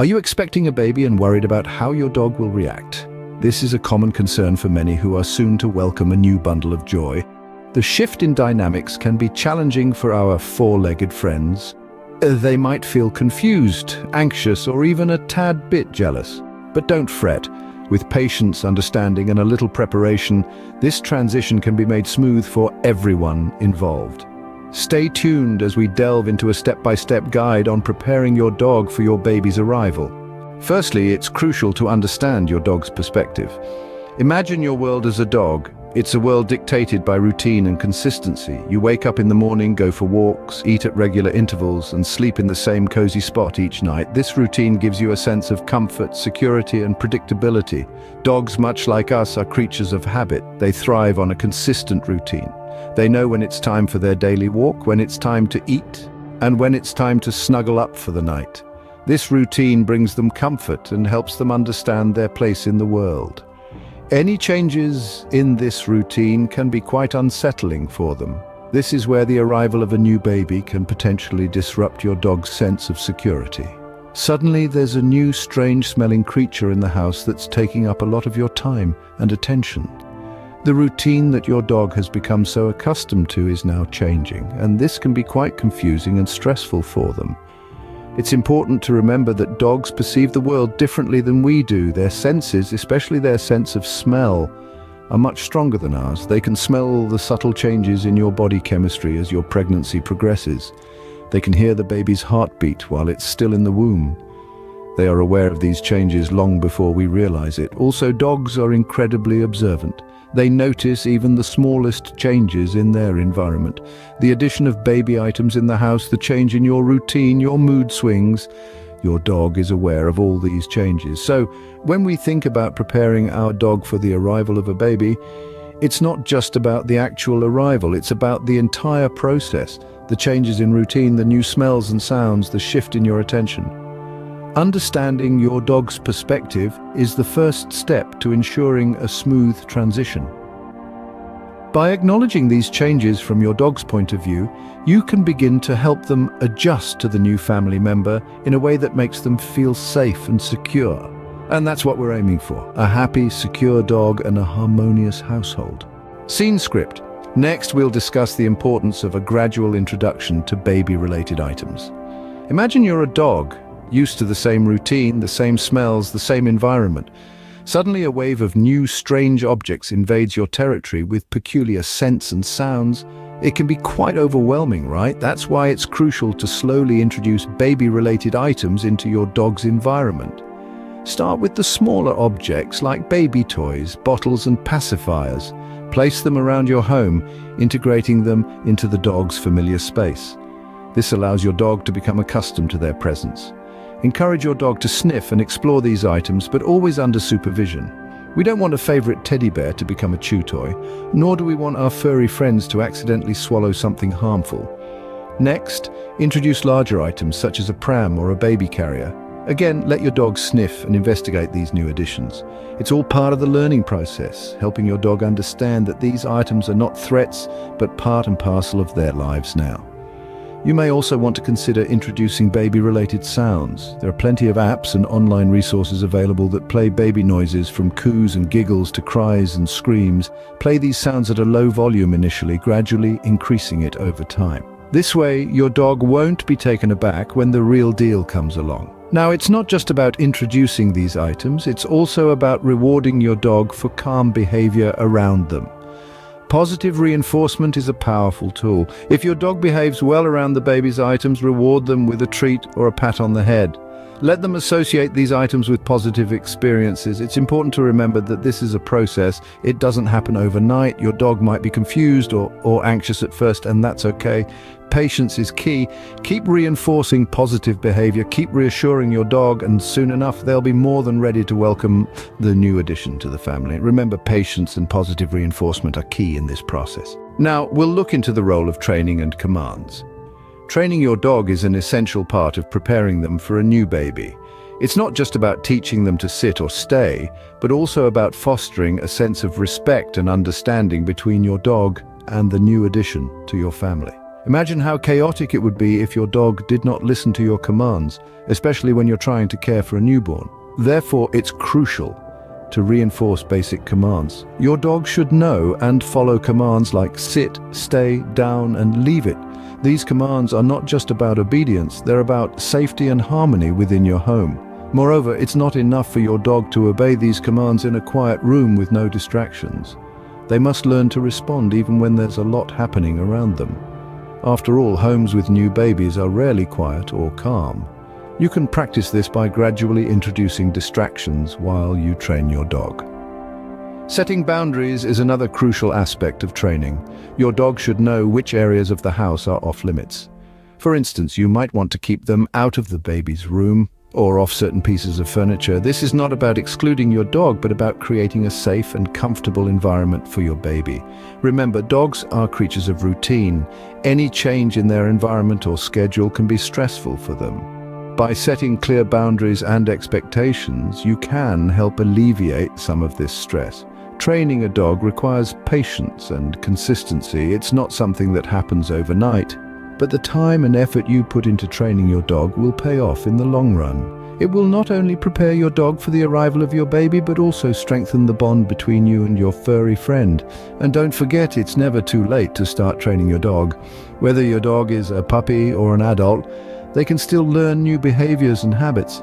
Are you expecting a baby and worried about how your dog will react? This is a common concern for many who are soon to welcome a new bundle of joy. The shift in dynamics can be challenging for our four-legged friends. They might feel confused, anxious, or even a tad bit jealous. But don't fret. With patience, understanding, and a little preparation, this transition can be made smooth for everyone involved. Stay tuned as we delve into a step-by-step guide on preparing your dog for your baby's arrival. Firstly, it's crucial to understand your dog's perspective. Imagine your world as a dog. It's a world dictated by routine and consistency. You wake up in the morning, go for walks, eat at regular intervals, and sleep in the same cozy spot each night. This routine gives you a sense of comfort, security, and predictability. Dogs, much like us, are creatures of habit. They thrive on a consistent routine. They know when it's time for their daily walk, when it's time to eat, and when it's time to snuggle up for the night. This routine brings them comfort and helps them understand their place in the world. Any changes in this routine can be quite unsettling for them. This is where the arrival of a new baby can potentially disrupt your dog's sense of security. Suddenly, there's a new, strange-smelling creature in the house that's taking up a lot of your time and attention. The routine that your dog has become so accustomed to is now changing, and this can be quite confusing and stressful for them. It's important to remember that dogs perceive the world differently than we do. Their senses, especially their sense of smell, are much stronger than ours. They can smell the subtle changes in your body chemistry as your pregnancy progresses. They can hear the baby's heartbeat while it's still in the womb. They are aware of these changes long before we realize it. Also, dogs are incredibly observant. They notice even the smallest changes in their environment. The addition of baby items in the house, the change in your routine, your mood swings. Your dog is aware of all these changes. So, when we think about preparing our dog for the arrival of a baby, it's not just about the actual arrival, it's about the entire process. The changes in routine, the new smells and sounds, the shift in your attention. Understanding your dog's perspective is the first step to ensuring a smooth transition. By acknowledging these changes from your dog's point of view, you can begin to help them adjust to the new family member in a way that makes them feel safe and secure. And that's what we're aiming for: a happy, secure dog and a harmonious household. Scene script. Next, we'll discuss the importance of a gradual introduction to baby-related items. Imagine you're a dog, used to the same routine, the same smells, the same environment. Suddenly, a wave of new, strange objects invades your territory with peculiar scents and sounds. It can be quite overwhelming, right? That's why it's crucial to slowly introduce baby-related items into your dog's environment. Start with the smaller objects like baby toys, bottles, and pacifiers. Place them around your home, integrating them into the dog's familiar space. This allows your dog to become accustomed to their presence. Encourage your dog to sniff and explore these items, but always under supervision. We don't want a favorite teddy bear to become a chew toy, nor do we want our furry friends to accidentally swallow something harmful. Next, introduce larger items such as a pram or a baby carrier. Again, let your dog sniff and investigate these new additions. It's all part of the learning process, helping your dog understand that these items are not threats, but part and parcel of their lives now. You may also want to consider introducing baby-related sounds. There are plenty of apps and online resources available that play baby noises, from coos and giggles to cries and screams. Play these sounds at a low volume initially, gradually increasing it over time. This way, your dog won't be taken aback when the real deal comes along. Now, it's not just about introducing these items, it's also about rewarding your dog for calm behavior around them. Positive reinforcement is a powerful tool. If your dog behaves well around the baby's items, reward them with a treat or a pat on the head. Let them associate these items with positive experiences. It's important to remember that this is a process. It doesn't happen overnight. Your dog might be confused or anxious at first, and that's okay. Patience is key. Keep reinforcing positive behavior. Keep reassuring your dog, and soon enough, they'll be more than ready to welcome the new addition to the family. Remember, patience and positive reinforcement are key in this process. Now, we'll look into the role of training and commands. Training your dog is an essential part of preparing them for a new baby. It's not just about teaching them to sit or stay, but also about fostering a sense of respect and understanding between your dog and the new addition to your family. Imagine how chaotic it would be if your dog did not listen to your commands, especially when you're trying to care for a newborn. Therefore, it's crucial to reinforce basic commands. Your dog should know and follow commands like sit, stay, down, and leave it. These commands are not just about obedience, they're about safety and harmony within your home. Moreover, it's not enough for your dog to obey these commands in a quiet room with no distractions. They must learn to respond even when there's a lot happening around them. After all, homes with new babies are rarely quiet or calm. You can practice this by gradually introducing distractions while you train your dog. Setting boundaries is another crucial aspect of training. Your dog should know which areas of the house are off limits. For instance, you might want to keep them out of the baby's room or off certain pieces of furniture. This is not about excluding your dog, but about creating a safe and comfortable environment for your baby. Remember, dogs are creatures of routine. Any change in their environment or schedule can be stressful for them. By setting clear boundaries and expectations, you can help alleviate some of this stress. Training a dog requires patience and consistency. It's not something that happens overnight, but the time and effort you put into training your dog will pay off in the long run. It will not only prepare your dog for the arrival of your baby, but also strengthen the bond between you and your furry friend. And don't forget, it's never too late to start training your dog. Whether your dog is a puppy or an adult, they can still learn new behaviors and habits.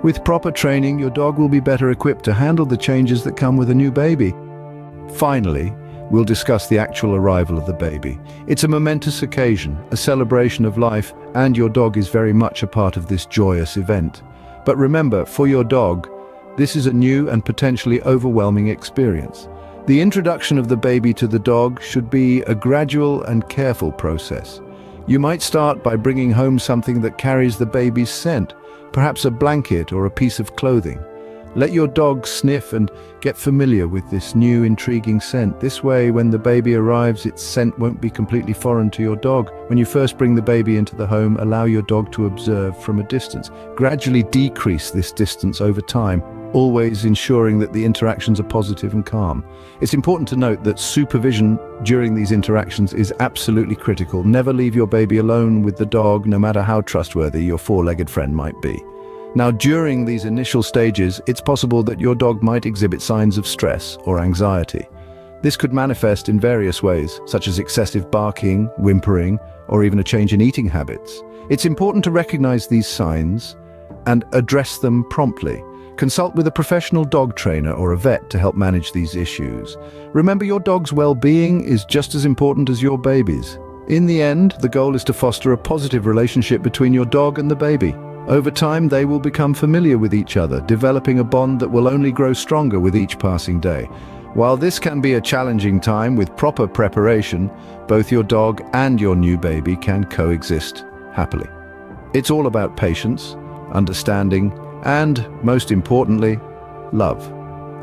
With proper training, your dog will be better equipped to handle the changes that come with a new baby. Finally, we'll discuss the actual arrival of the baby. It's a momentous occasion, a celebration of life, and your dog is very much a part of this joyous event. But remember, for your dog, this is a new and potentially overwhelming experience. The introduction of the baby to the dog should be a gradual and careful process. You might start by bringing home something that carries the baby's scent, perhaps a blanket or a piece of clothing. Let your dog sniff and get familiar with this new intriguing scent. This way, when the baby arrives, its scent won't be completely foreign to your dog. When you first bring the baby into the home, allow your dog to observe from a distance. Gradually decrease this distance over time, always ensuring that the interactions are positive and calm. It's important to note that supervision during these interactions is absolutely critical. Never leave your baby alone with the dog, no matter how trustworthy your four-legged friend might be. Now, during these initial stages, it's possible that your dog might exhibit signs of stress or anxiety. This could manifest in various ways, such as excessive barking, whimpering, or even a change in eating habits. It's important to recognize these signs and address them promptly. Consult with a professional dog trainer or a vet to help manage these issues. Remember, your dog's well-being is just as important as your baby's. In the end, the goal is to foster a positive relationship between your dog and the baby. Over time, they will become familiar with each other, developing a bond that will only grow stronger with each passing day. While this can be a challenging time, with proper preparation, both your dog and your new baby can coexist happily. It's all about patience, understanding, and, most importantly, love.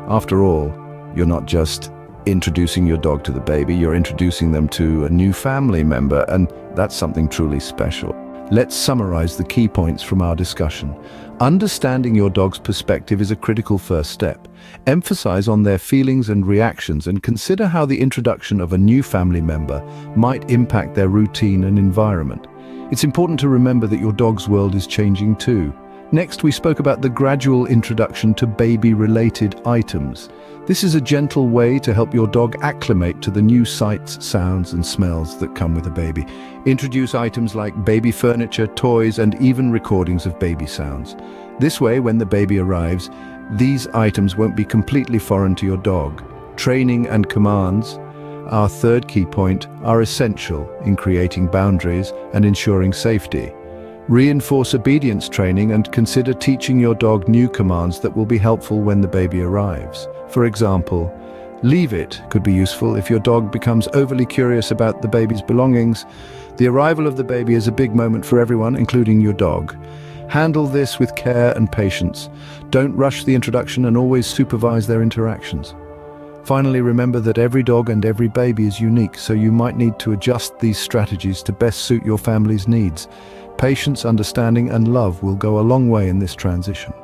After all, you're not just introducing your dog to the baby, you're introducing them to a new family member, and that's something truly special. Let's summarize the key points from our discussion. Understanding your dog's perspective is a critical first step. Emphasize on their feelings and reactions, and consider how the introduction of a new family member might impact their routine and environment. It's important to remember that your dog's world is changing too. Next, we spoke about the gradual introduction to baby-related items. This is a gentle way to help your dog acclimate to the new sights, sounds, and smells that come with a baby. Introduce items like baby furniture, toys, and even recordings of baby sounds. This way, when the baby arrives, these items won't be completely foreign to your dog. Training and commands, our third key point, are essential in creating boundaries and ensuring safety. Reinforce obedience training and consider teaching your dog new commands that will be helpful when the baby arrives. For example, leave it could be useful if your dog becomes overly curious about the baby's belongings. The arrival of the baby is a big moment for everyone, including your dog. Handle this with care and patience. Don't rush the introduction and always supervise their interactions. Finally, remember that every dog and every baby is unique, so you might need to adjust these strategies to best suit your family's needs. Patience, understanding, and love will go a long way in this transition.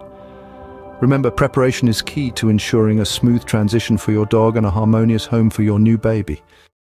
Remember, preparation is key to ensuring a smooth transition for your dog and a harmonious home for your new baby.